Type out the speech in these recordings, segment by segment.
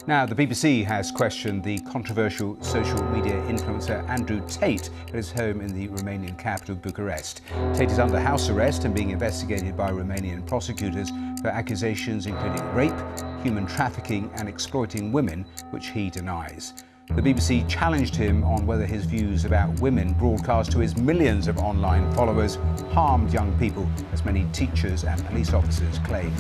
Now, the BBC has questioned the controversial social media influencer Andrew Tate at his home in the Romanian capital, Bucharest. Tate is under house arrest and being investigated by Romanian prosecutors for accusations including rape, human trafficking and exploiting women, which he denies. The BBC challenged him on whether his views about women broadcast to his millions of online followers harmed young people, as many teachers and police officers claim.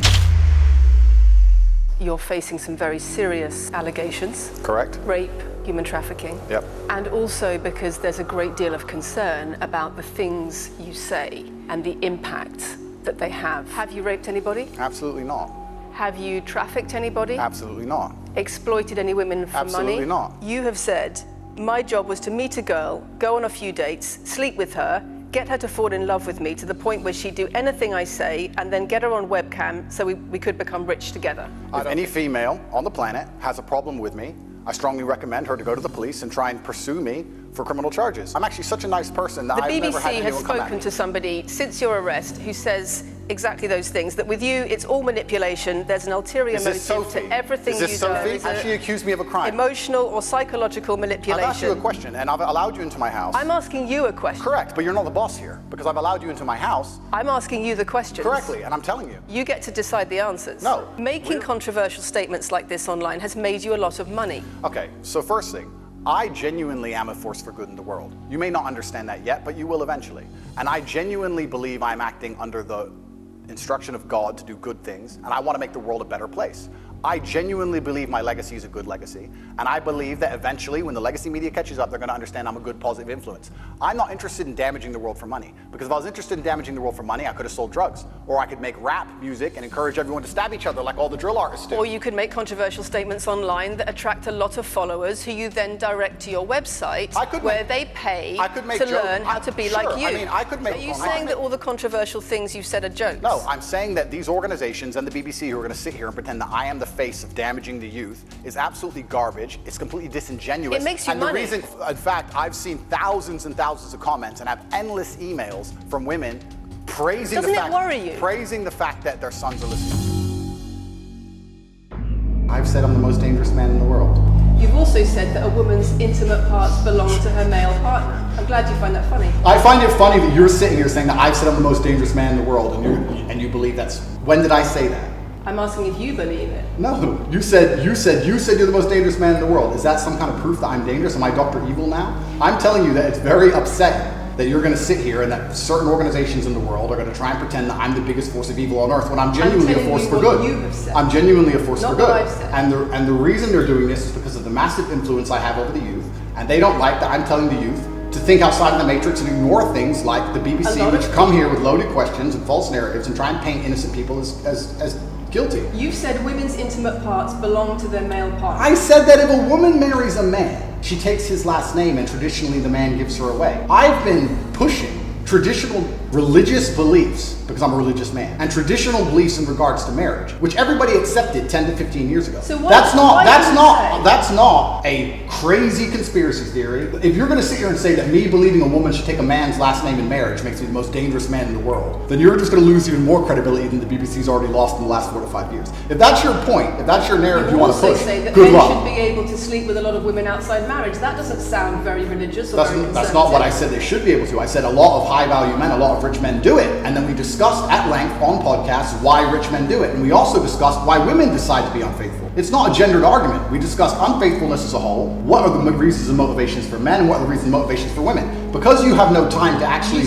You're facing some very serious allegations. Correct. Rape, human trafficking. Yep. And also because there's a great deal of concern about the things you say and the impact that they have. Have you raped anybody? Absolutely not. Have you trafficked anybody? Absolutely not. Exploited any women for money? Absolutely not. You have said, my job was to meet a girl, go on a few dates, sleep with her, get her to fall in love with me to the point where she'd do anything I say and then get her on webcam so we could become rich together. If any female on the planet has a problem with me, I strongly recommend her to go to the police and try and pursue me for criminal charges. I'm actually such a nice person that I've never had The BBC anyone has come at spoken me. to somebody since your arrest who says exactly those things, that with you it's all manipulation, there's an ulterior Is this motive Sophie? to everything Is this you Sophie? do. Has she accused me of a crime? Emotional or psychological manipulation. I've asked you a question and I've allowed you into my house. I'm asking you a question. Correct, but you're not the boss here because I've allowed you into my house. I'm asking you the questions. Correctly, and I'm telling you. You get to decide the answers. No. Making controversial statements like this online has made you a lot of money. Okay, so first thing, I genuinely am a force for good in the world. You may not understand that yet, but you will eventually. And I genuinely believe I'm acting under the instruction of God to do good things, and I want to make the world a better place. I genuinely believe my legacy is a good legacy, and I believe that eventually, when the legacy media catches up, they're going to understand I'm a good, positive influence. I'm not interested in damaging the world for money, because if I was interested in damaging the world for money, I could have sold drugs, or I could make rap music and encourage everyone to stab each other like all the drill artists do. Or you could make controversial statements online that attract a lot of followers who you then direct to your website where they pay to learn how to be like you. I mean, I could make... Are you saying that all the controversial things you said are jokes? No, I'm saying that these organizations and the BBC who are going to sit here and pretend that I am the face of damaging the youth is absolutely garbage. It's completely disingenuous. It makes you money. And the reason, in fact, I've seen thousands and thousands of comments and have endless emails from women praising praising the fact that their sons are listening. I've said I'm the most dangerous man in the world. You've also said that a woman's intimate parts belong to her male partner. I'm glad you find that funny. I find it funny that you're sitting here saying that I've said I'm the most dangerous man in the world, and you believe that's... When did I say that? I'm asking if you believe it. No, you said you're the most dangerous man in the world. Is that some kind of proof that I'm dangerous? Am I Dr. Evil now? I'm telling you that it's very upsetting that you're going to sit here and that certain organizations in the world are going to try and pretend that I'm the biggest force of evil on earth when I'm genuinely a force for good. You have said. I'm genuinely a force for good. Not what I've said. And the reason they're doing this is because of the massive influence I have over the youth, and they don't like that I'm telling the youth to think outside of the matrix and ignore things like the BBC, which come here with loaded questions and false narratives and try and paint innocent people as guilty. You said women's intimate parts belong to their male partner. I said that if a woman marries a man, she takes his last name and traditionally the man gives her away. I've been pushing traditional religious beliefs, because I'm a religious man, and traditional beliefs in regards to marriage, which everybody accepted 10 to 15 years ago. So that's not a crazy conspiracy theory. If you're going to sit here and say that me believing a woman should take a man's last name in marriage makes me the most dangerous man in the world, then you're just going to lose even more credibility than the BBC's already lost in the last 4 to 5 years. If that's your point, if that's your narrative you want to push, say that good men luck. should be able to sleep with a lot of women outside marriage. That doesn't sound very religious or very conservative. That's not what I said they should be able to. I said a lot of high-value men, a lot of rich men do it, and then we discussed at length on podcasts why rich men do it, and we also discussed why women decide to be unfaithful. It's not a gendered argument. We discussed unfaithfulness as a whole. What are the reasons and motivations for men? What are the reasons and motivations for women? Because you have no time to actually,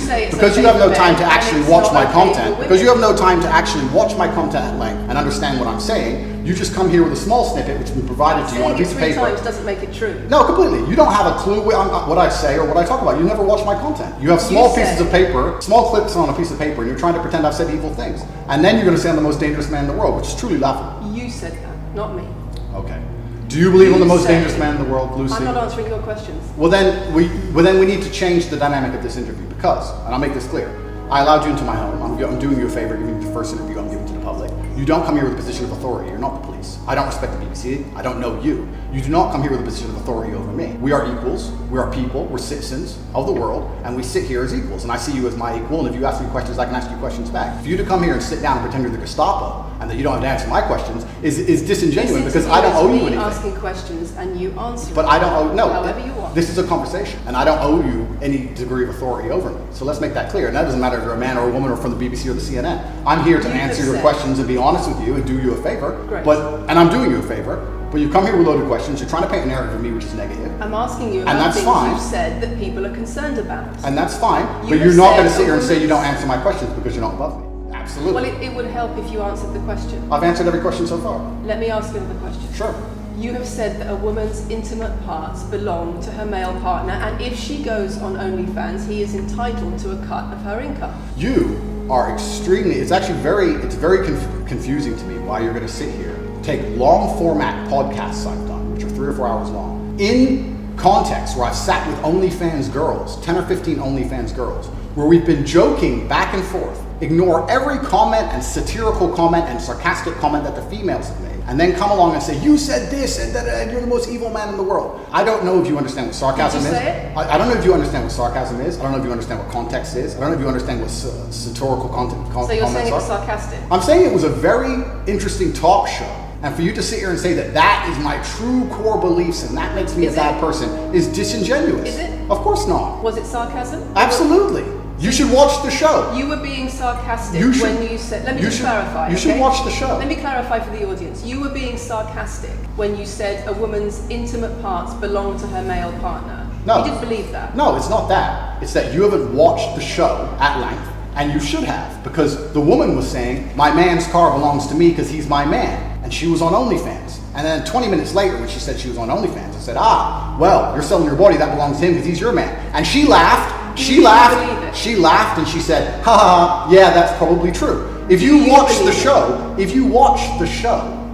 watch my content. Because you have no time to actually watch my content at length and understand what I'm saying. You just come here with a small snippet which has been provided to you on a piece of paper. Saying it 3 times doesn't make it true. No, completely. You don't have a clue what I say or what I talk about. You never watch my content. You have small pieces of paper, small clips on a piece of paper, and you're trying to pretend I've said evil things. And then you're going to say I'm the most dangerous man in the world, which is truly laughable. You said that, not me. Okay. Do you believe I'm the most dangerous man in the world, Lucy? I'm not answering your questions. Well then we need to change the dynamic of this interview because, and I'll make this clear, I allowed you into my home. I'm doing you a favor, giving you the first interview I'm giving to the public. You don't come here with a position of authority. You're not the police. I don't respect the BBC. I don't know you. You do not come here with a position of authority over me. We are equals. We are people. We're citizens of the world, and we sit here as equals. And I see you as my equal, and if you ask me questions, I can ask you questions back. For you to come here and sit down and pretend you're the Gestapo and that you don't have to answer my questions is disingenuous because I don't owe you anything. Asking questions and you answer. But I don't owe, no, however you want. This is a conversation, and I don't owe you any degree of authority over me. So let's make that clear. And that doesn't matter if you're a man or a woman or from the BBC or the CNN. I'm here to answer your questions and be honest with you and do you a favor. Great. And I'm doing you a favor. But you come here with loaded questions. You're trying to paint a narrative of me which is negative. I'm asking you and about that's things fine. you've said that people are concerned about. And that's fine. You But have you're not said going to sit here and a say you don't answer my questions because you're not above me. Absolutely. Well, it would help if you answered the question. I've answered every question so far. Let me ask you another question. Sure. You have said that a woman's intimate parts belong to her male partner, and if she goes on OnlyFans, he is entitled to a cut of her income. You are extremely, it's very confusing to me why you're going to sit here, take long format podcasts I've done, which are 3 or 4 hours long, in context where I've sat with OnlyFans girls, 10 or 15 OnlyFans girls, where we've been joking back and forth, ignore every comment and satirical comment and sarcastic comment that the females have made, and then come along and say, you said this, and that, and you're the most evil man in the world. I don't know if you understand what sarcasm is. Did you say it? I don't know if you understand what sarcasm is. I don't know if you understand what context is. I don't know if you understand what satirical comments are. So you're saying it was sarcastic? I'm saying it was a very interesting talk show. And for you to sit here and say that that is my true core beliefs and that makes me a bad person is disingenuous. Is it? Of course not. Was it sarcasm? Absolutely. You should watch the show. You were being sarcastic You should- when you said, let me you just should- clarify. you should okay? watch the show. Let me clarify for the audience. You were being sarcastic when you said a woman's intimate parts belong to her male partner. No. You didn't believe that. No, it's not that. It's that you haven't watched the show at length, and you should have, because the woman was saying, my man's car belongs to me because he's my man, and she was on OnlyFans. And then 20 minutes later, when she said she was on OnlyFans, I said, well, you're selling your body, that belongs to him because he's your man. And she laughed, she laughed and she said, yeah, that's probably true. If you watch the show,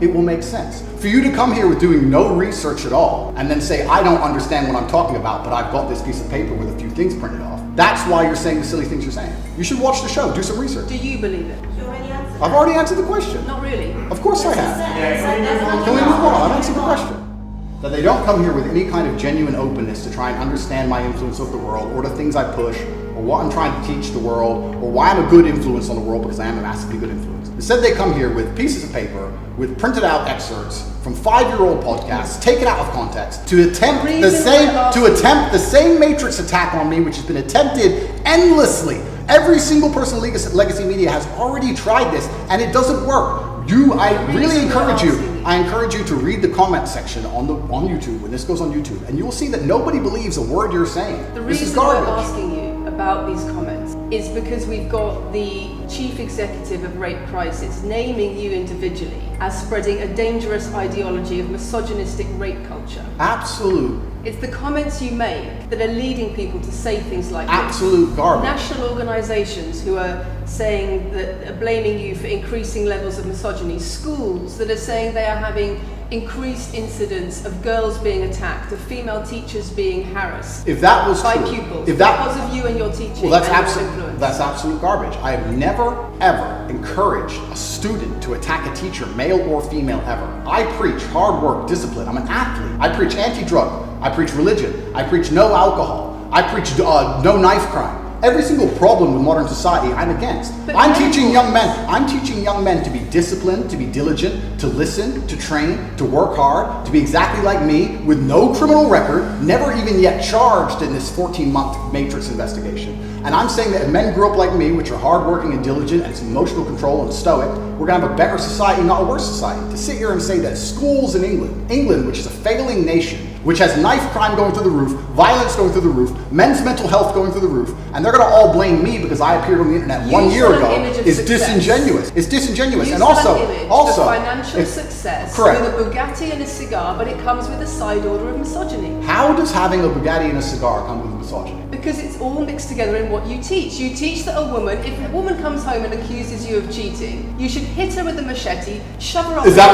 it will make sense. For you to come here with doing no research at all and then say, I don't understand what I'm talking about, but I've got this piece of paper with a few things printed off, that's why you're saying the silly things you're saying. You should watch the show, do some research. Do you believe it? You already answered. I've already answered the question. Not really. Of course I have. have. Can we move on? I've answered the question. That they don't come here with any kind of genuine openness to try and understand my influence over the world or the things I push or what I'm trying to teach the world or why I'm a good influence on the world because I am a massively good influence. Instead they come here with pieces of paper with printed out excerpts from 5-year-old podcasts taken out of context to attempt the same matrix attack on me which has been attempted endlessly. Every single person in Legacy Media has already tried this and it doesn't work. I encourage you to read the comment section on YouTube when this goes on YouTube, and you will see that nobody believes a word you're saying. The This is reason we're garbage. asking you about these comments is because we've got the chief executive of Rape Crisis naming you individually as spreading a dangerous ideology of misogynistic rape culture. Absolute It's the comments you make that are leading people to say things like Absolute garbage. National organisations who are saying that are blaming you for increasing levels of misogyny. Schools that are saying they are having increased incidents of girls being attacked, of female teachers being harassed. If that was by true, pupils if that, because of you and your teaching. well, that's and your absolute. influence. That's absolute garbage. I have never ever encouraged a student to attack a teacher, male or female, ever. I preach hard work, discipline. I'm an athlete. I preach anti-drug. I preach religion. I preach no alcohol. I preach no knife crime. Every single problem with modern society, I'm against. I'm teaching young men to be disciplined, to be diligent, to listen, to train, to work hard, to be exactly like me, with no criminal record, never even yet charged in this 14-month Matrix investigation. And I'm saying that if men grew up like me, which are hardworking and diligent and some emotional control and stoic, we're gonna have a better society, not a worse society. To sit here and say that schools in England, which is a failing nation, which has knife crime going through the roof, violence going through the roof, men's mental health going through the roof, and they're going to all blame me because I appeared on the internet 1 year ago, is disingenuous. It's disingenuous. You And sell also, an image of financial success correct. with a Bugatti and a cigar, but it comes with a side order of misogyny. How does having a Bugatti and a cigar come with misogyny? Because it's all mixed together in what you teach. You teach that a woman, if a woman comes home and accuses you of cheating, you should hit her with a machete, shove her up. Is that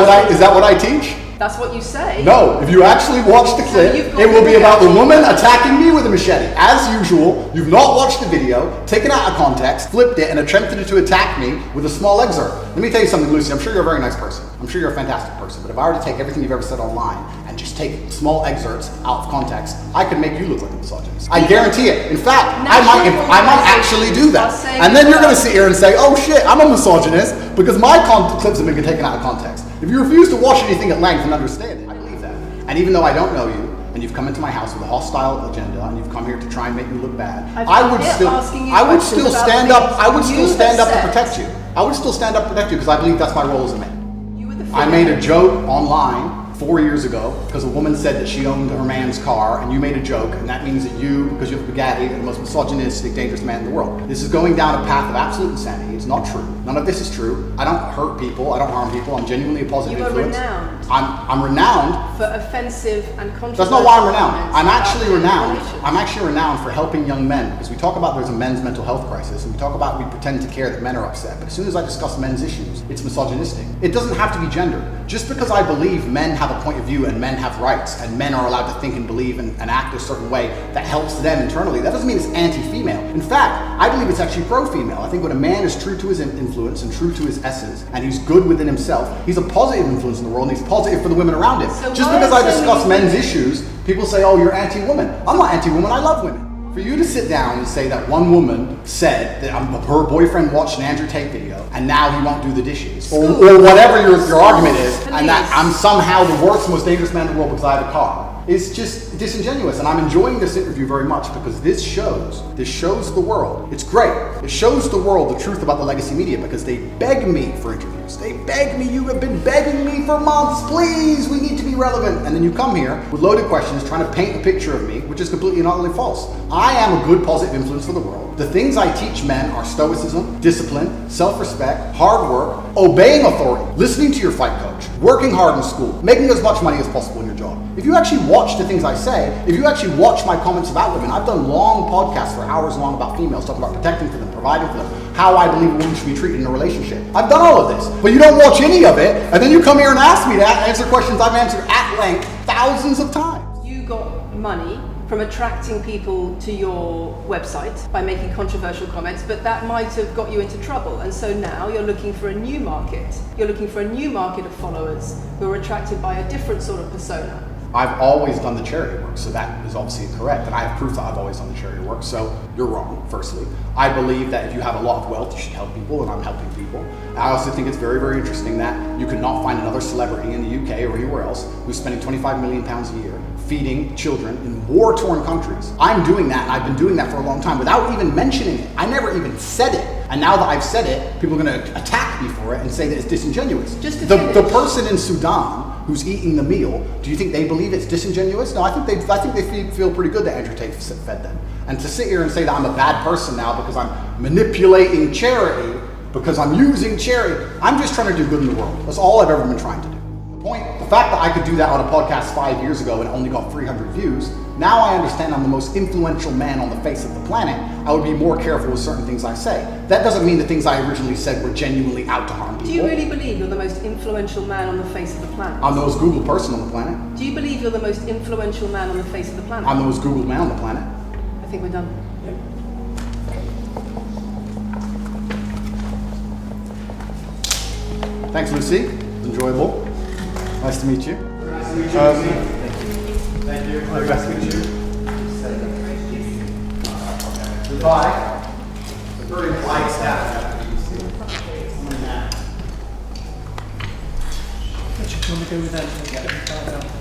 what I teach? That's what you say. No, if you actually watch the clip, it will be about the woman attacking me with a machete. As usual, you've not watched the video, taken it out of context, flipped it, and attempted to attack me with a small excerpt. Let me tell you something, Lucy. I'm sure you're a very nice person. I'm sure you're a fantastic person. But if I were to take everything you've ever said online and just take small excerpts out of context, I could make you look like a misogynist. I guarantee it. In fact, I might actually do that. And then you're going to sit here and say, oh shit, I'm a misogynist because my clips have been taken out of context. If you refuse to watch anything at length and understand it, I believe that. And even though I don't know you, and you've come into my house with a hostile agenda, and you've come here to try and make me look bad, I would still stand up to protect you. I would still stand up to protect you because I believe that's my role as a man. I made a joke online 4 years ago because a woman said that she owned her man's car, and you made a joke, and that means that you, because you're the Bugatti, are the most misogynistic, dangerous man in the world. This is going down a path of absolute insanity. It's not true. None of this is true. I don't hurt people. I don't harm people. I'm genuinely a positive influence. You are renowned. I'm renowned for offensive and controversial. That's not why I'm renowned. I'm actually renowned. I'm actually renowned for helping young men, because we talk about there's a men's mental health crisis, and we talk about we pretend to care that men are upset. But as soon as I discuss men's issues, it's misogynistic. It doesn't have to be gendered. Just because I believe men have a point of view and men have rights and men are allowed to think and believe and act a certain way that helps them internally, that doesn't mean it's anti-female. In fact, I believe it's actually pro-female. I think when a man is true to his influence and true to his essence, and he's good within himself, he's a positive influence in the world, and he's positive for the women around him. So just because I discuss men's issues, people say, oh, you're anti-woman. I'm not anti-woman, I love women. For you to sit down and say that one woman said that her boyfriend watched an Andrew Tate video and now he won't do the dishes, or whatever your argument is, and that I'm somehow the worst, most dangerous man in the world because I have a car, is just disingenuous. And I'm enjoying this interview very much because this shows the world. It's great. It shows the world the truth about the legacy media because they beg me for interviews. They beg me. You have been begging me for months. Please, we need to be relevant. And then you come here with loaded questions trying to paint a picture of me, which is completely and utterly false. I am a good positive influence for the world. The things I teach men are stoicism, discipline, self-respect, hard work, obeying authority, listening to your fight coach, working hard in school, making as much money as possible in your job. If you actually watch the things I say, if you actually watch my comments about women, I've done long podcasts for hours long about females, talking about protecting for them, providing for them, how I believe a woman should be treated in a relationship. I've done all of this, but you don't watch any of it, and then you come here and ask me to answer questions I've answered at length thousands of times. You got money from attracting people to your website by making controversial comments, but that might have got you into trouble. And so now you're looking for a new market. You're looking for a new market of followers who are attracted by a different sort of persona. I've always done the charity work, so that is obviously incorrect. And I have proof that I've always done the charity work, so you're wrong, firstly. I believe that if you have a lot of wealth, you should help people, and I'm helping people. I also think it's very, very interesting that you cannot find another celebrity in the UK or anywhere else who's spending £25 million a year feeding children in war-torn countries. I'm doing that, and I've been doing that for a long time without even mentioning it. I never even said it. And now that I've said it, people are going to attack me for it and say that it's disingenuous. The person in Sudan who's eating the meal, do you think they believe it's disingenuous? No, I think they feel pretty good that Andrew Tate fed them. And to sit here and say that I'm a bad person now because I'm manipulating charity, because I'm using charity, I'm just trying to do good in the world. That's all I've ever been trying to do. The fact that I could do that on a podcast 5 years ago and only got 300 views, now I understand I'm the most influential man on the face of the planet. I would be more careful with certain things I say. That doesn't mean the things I originally said were genuinely out to harm people. Do you really believe you're the most influential man on the face of the planet? I'm the most Googled person on the planet. Do you believe you're the most influential man on the face of the planet? I'm the most Googled man on the planet. I think we're done. Yep. Thanks, Lucy. It was enjoyable. Nice to meet you. Nice to meet you. Thank you. Nice to meet you. Goodbye. The very polite staff. Do you want to go with them?